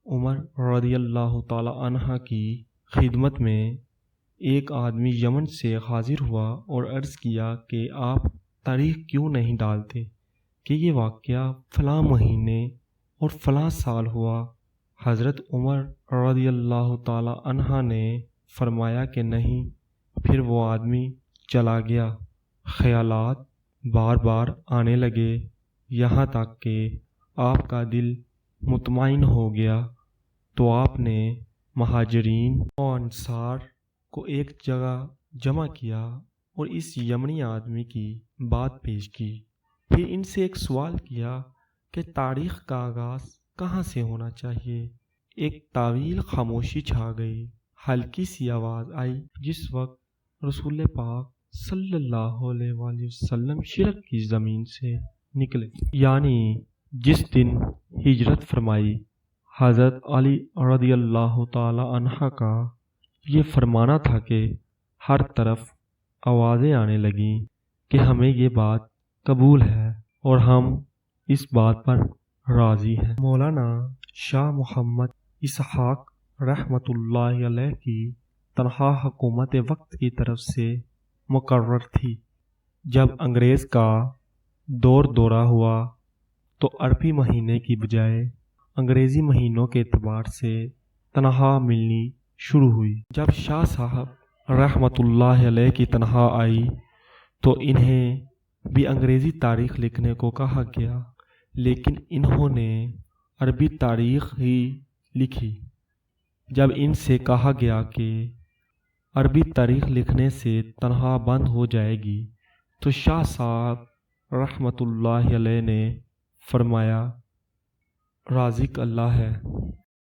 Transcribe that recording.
عمر رضی اللہ تعالی عنہ کی خدمت میں ایک آدمی یمن سے حاضر ہوا اور عرض کیا کہ آپ تاریخ کیوں نہیں ڈالتے کہ یہ واقعہ فلاں مہینے اور فلاں سال ہوا۔ حضرت عمر رضی اللہ تعالی عنہ نے فرمایا کہ نہیں۔ پھر وہ آدمی چلا گیا۔ خیالات بار بار آنے لگے، یہاں تک کہ آپ کا دل مطمئن ہو گیا تو آپ نے مہاجرین و انصار کو ایک جگہ جمع کیا اور اس یمنی آدمی کی بات پیش کی۔ پھر ان سے ایک سوال کیا کہ تاریخ کا آغاز کہاں سے ہونا چاہیے۔ ایک طویل خاموشی چھا گئی۔ ہلکی سی آواز آئی جس وقت رسول پاک صلی اللہ علیہ وآلہ وسلم شرک کی زمین سے نکلے، یعنی جس دن ہجرت فرمائی۔ حضرت علی رضی اللہ تعالی عنہ کا یہ فرمانا تھا کہ ہر طرف آوازیں آنے لگیں کہ ہمیں یہ بات قبول ہے اور ہم اس بات پر راضی ہیں۔ مولانا شاہ محمد اسحاق رحمۃ اللہ علیہ کی تنہا حکومت وقت کی طرف سے مقرر تھی۔ جب انگریز کا دورہ ہوا تو عربی مہینے کی بجائے انگریزی مہینوں کے اعتبار سے تنخواہ ملنی شروع ہوئی۔ جب شاہ صاحب رحمۃ اللہ علیہ کی تنخواہ آئی تو انہیں بھی انگریزی تاریخ لکھنے کو کہا گیا، لیکن انہوں نے عربی تاریخ ہی لکھی۔ جب ان سے کہا گیا کہ عربی تاریخ لکھنے سے تنخواہ بند ہو جائے گی تو شاہ صاحب رحمۃ اللہ علیہ نے فرمایا رازق اللہ ہے،